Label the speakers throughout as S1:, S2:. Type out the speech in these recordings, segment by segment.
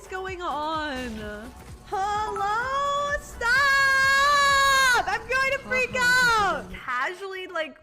S1: is going on? Hello? Stop! I'm going to freak out! Casually, like...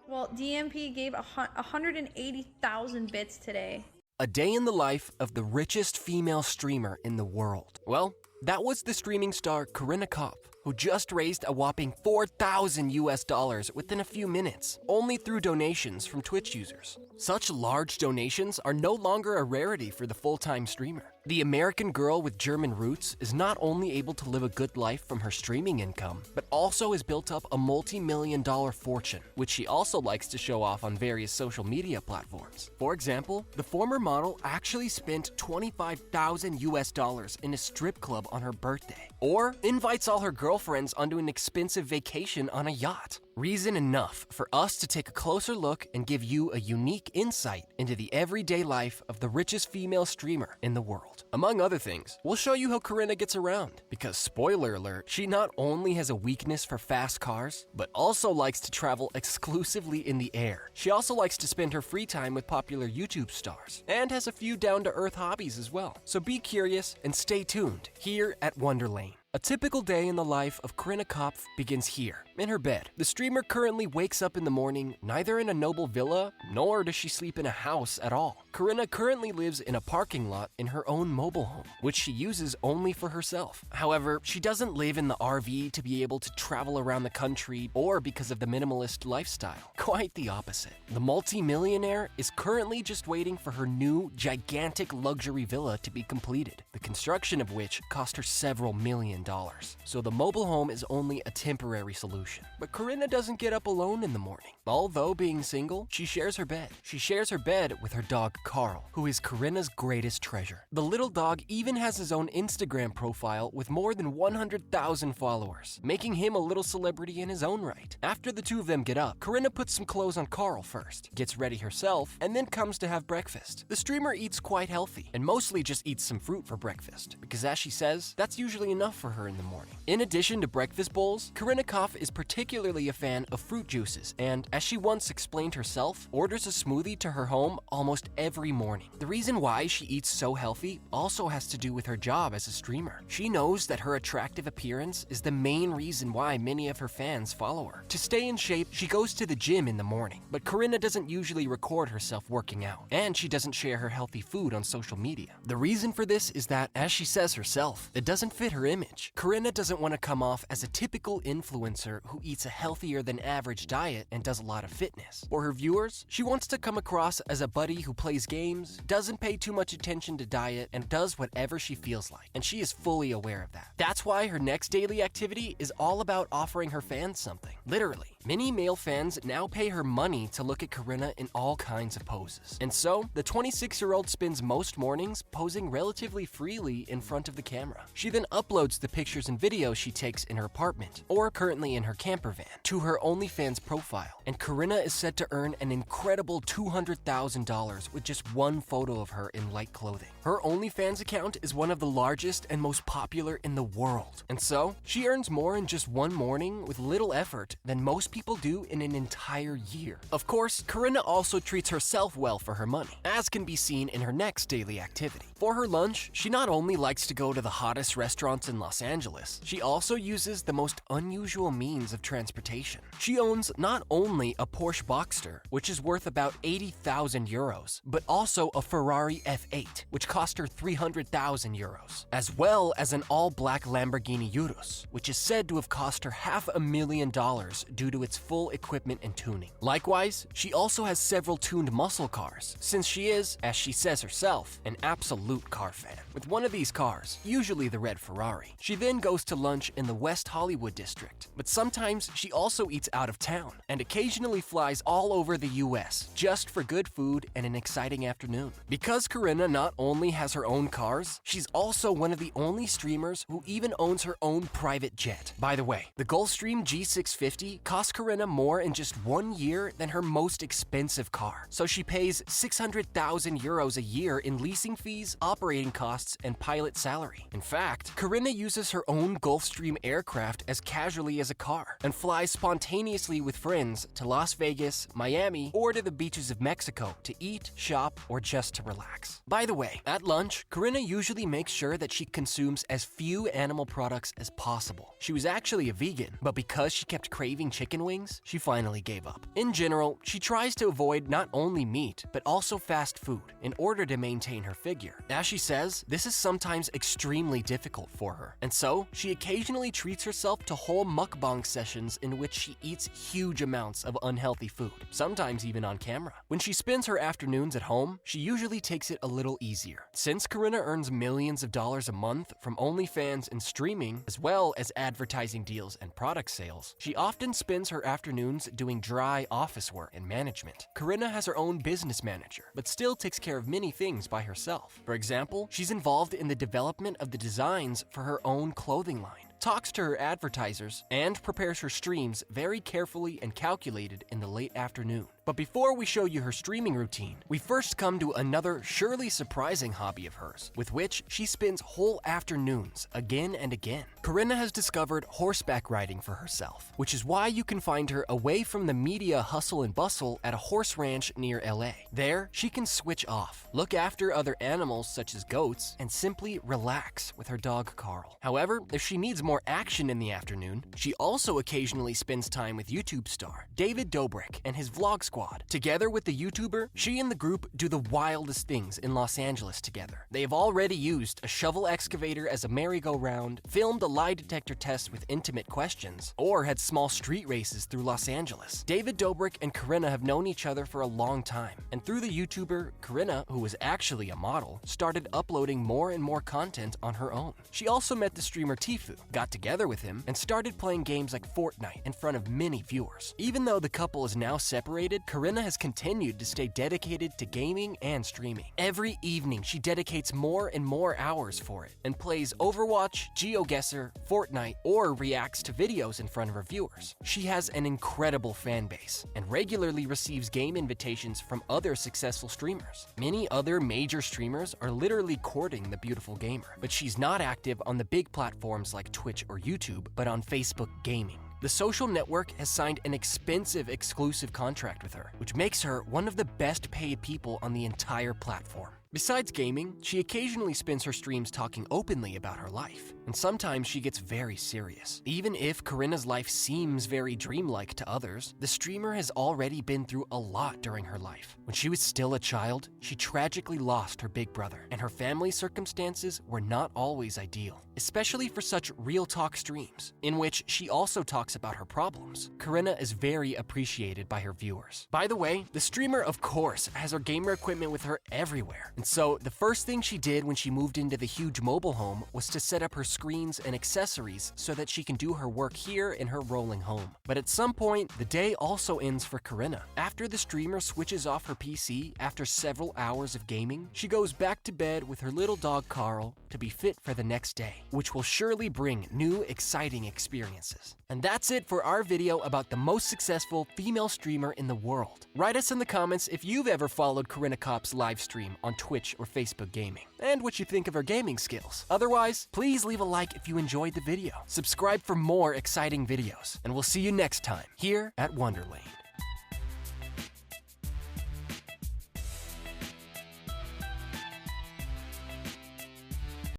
S1: Well, DMP gave 180,000 bits today.
S2: A day in the life of the richest female streamer in the world. Well, that was the streaming star Corinna Kopf, who just raised a whopping $4,000 within a few minutes, only through donations from Twitch users. Such large donations are no longer a rarity for the full-time streamer. The American girl with German roots is not only able to live a good life from her streaming income, but also has built up a multi-million-dollar fortune, which she also likes to show off on various social media platforms. For example, the former model actually spent $25,000 in a strip club on her birthday, or invites all her girlfriends onto an expensive vacation on a yacht. Reason enough for us to take a closer look and give you a unique insight into the everyday life of the richest female streamer in the world. Among other things, we'll show you how Corinna gets around, because spoiler alert, she not only has a weakness for fast cars, but also likes to travel exclusively in the air. She also likes to spend her free time with popular YouTube stars, and has a few down-to-earth hobbies as well. So be curious and stay tuned here at Wonderlane. A typical day in the life of Corinna Kopf begins here, in her bed. The streamer currently wakes up in the morning neither in a noble villa, nor does she sleep in a house at all. Corinna currently lives in a parking lot in her own mobile home, which she uses only for herself. However, she doesn't live in the RV to be able to travel around the country or because of the minimalist lifestyle. Quite the opposite. The multi-millionaire is currently just waiting for her new, gigantic luxury villa to be completed, the construction of which cost her several million dollars. So the mobile home is only a temporary solution. But Corinna doesn't get up alone in the morning. Although being single, she shares her bed. She shares her bed with her dog Carl, who is Corinna's greatest treasure. The little dog even has his own Instagram profile with more than 100,000 followers, making him a little celebrity in his own right. After the two of them get up, Corinna puts some clothes on Carl first, gets ready herself, and then comes to have breakfast. The streamer eats quite healthy, and mostly just eats some fruit for breakfast, because as she says, that's usually enough for her in the morning. In addition to breakfast bowls, Corinna Kopf is particularly a fan of fruit juices, and as she once explained herself, orders a smoothie to her home almost every morning. The reason why she eats so healthy also has to do with her job as a streamer. She knows that her attractive appearance is the main reason why many of her fans follow her. To stay in shape, she goes to the gym in the morning, but Corinna doesn't usually record herself working out, and she doesn't share her healthy food on social media. The reason for this is that, as she says herself, it doesn't fit her image. Corinna doesn't want to come off as a typical influencer who eats a healthier than average diet and does a lot of fitness. For her viewers, she wants to come across as a buddy who plays games, doesn't pay too much attention to diet, and does whatever she feels like, and she is fully aware of that. That's why her next daily activity is all about offering her fans something. Literally. Many male fans now pay her money to look at Corinna in all kinds of poses. And so, the 26-year-old spends most mornings posing relatively freely in front of the camera. She then uploads the pictures and videos she takes in her apartment, or currently in her camper van, to her OnlyFans profile. And Corinna is said to earn an incredible $200,000 with just one photo of her in light clothing. Her OnlyFans account is one of the largest and most popular in the world. And so, she earns more in just one morning with little effort than most people do in an entire year. Of course, Corinna also treats herself well for her money, as can be seen in her next daily activity. For her lunch, she not only likes to go to the hottest restaurants in Los Angeles, she also uses the most unusual means of transportation. She owns not only a Porsche Boxster, which is worth about 80,000 euros, but also a Ferrari F8, which cost her 300,000 euros, as well as an all-black Lamborghini Urus, which is said to have cost her $500,000 due to its full equipment and tuning. Likewise, she also has several tuned muscle cars, since she is, as she says herself, an absolute car fan. With one of these cars, usually the red Ferrari, she then goes to lunch in the West Hollywood district, but sometimes she also eats out of town, and occasionally flies all over the US, just for good food and an exciting afternoon. Because Corinna not only has her own cars, she's also one of the only streamers who even owns her own private jet. By the way, the Gulfstream G650 cost Corinna more in just 1 year than her most expensive car, so she pays 600,000 euros a year in leasing fees, operating costs, and pilot salary. In fact, Corinna uses her own Gulfstream aircraft as casually as a car. car and flies spontaneously with friends to Las Vegas, Miami, or to the beaches of Mexico to eat, shop, or just to relax. By the way, at lunch, Corinna usually makes sure that she consumes as few animal products as possible. She was actually a vegan, but because she kept craving chicken wings, she finally gave up. In general, she tries to avoid not only meat, but also fast food in order to maintain her figure. As she says, this is sometimes extremely difficult for her, and so she occasionally treats herself to whole mukbang sessions in which she eats huge amounts of unhealthy food, sometimes even on camera. When she spends her afternoons at home, she usually takes it a little easier. Since Corinna earns millions of dollars a month from OnlyFans and streaming, as well as advertising deals and product sales, she often spends her afternoons doing dry office work and management. Corinna has her own business manager, but still takes care of many things by herself. For example, she's involved in the development of the designs for her own clothing line, talks to her advertisers, and prepares her streams very carefully and calculated in the late afternoon. But before we show you her streaming routine, we first come to another surely surprising hobby of hers, with which she spends whole afternoons again and again. Corinna has discovered horseback riding for herself, which is why you can find her away from the media hustle and bustle at a horse ranch near LA. There, she can switch off, look after other animals such as goats, and simply relax with her dog Carl. However, if she needs more action in the afternoon, she also occasionally spends time with YouTube star David Dobrik and his vlog squad. Together with the YouTuber, she and the group do the wildest things in Los Angeles together. They have already used a shovel excavator as a merry-go-round, filmed a lie detector test with intimate questions, or had small street races through Los Angeles. David Dobrik and Corinna have known each other for a long time, and through the YouTuber, Corinna, who was actually a model, started uploading more and more content on her own. She also met the streamer Tfue, got together with him, and started playing games like Fortnite in front of many viewers. Even though the couple is now separated, Corinna has continued to stay dedicated to gaming and streaming. Every evening, she dedicates more and more hours for it and plays Overwatch, GeoGuessr, Fortnite, or reacts to videos in front of her viewers. She has an incredible fan base and regularly receives game invitations from other successful streamers. Many other major streamers are literally courting the beautiful gamer, but she's not active on the big platforms like Twitch or YouTube, but on Facebook Gaming. The social network has signed an expensive exclusive contract with her, which makes her one of the best paid people on the entire platform. Besides gaming, she occasionally spends her streams talking openly about her life, and sometimes she gets very serious. Even if Corinna's life seems very dreamlike to others, the streamer has already been through a lot during her life. When she was still a child, she tragically lost her big brother, and her family's circumstances were not always ideal, especially for such real talk streams, in which she also talks about her problems. Corinna is very appreciated by her viewers. By the way, the streamer of course has her gamer equipment with her everywhere. And so the first thing she did when she moved into the huge mobile home was to set up her screens and accessories so that she can do her work here in her rolling home. But at some point, the day also ends for Corinna. After the streamer switches off her PC after several hours of gaming, she goes back to bed with her little dog Carl to be fit for the next day, which will surely bring new, exciting experiences. And that's it for our video about the most successful female streamer in the world. Write us in the comments if you've ever followed Corinna Kopf's live stream on Twitch or Facebook Gaming, and what you think of her gaming skills. Otherwise, please leave a like if you enjoyed the video. Subscribe for more exciting videos, and we'll see you next time here at Wonderlane.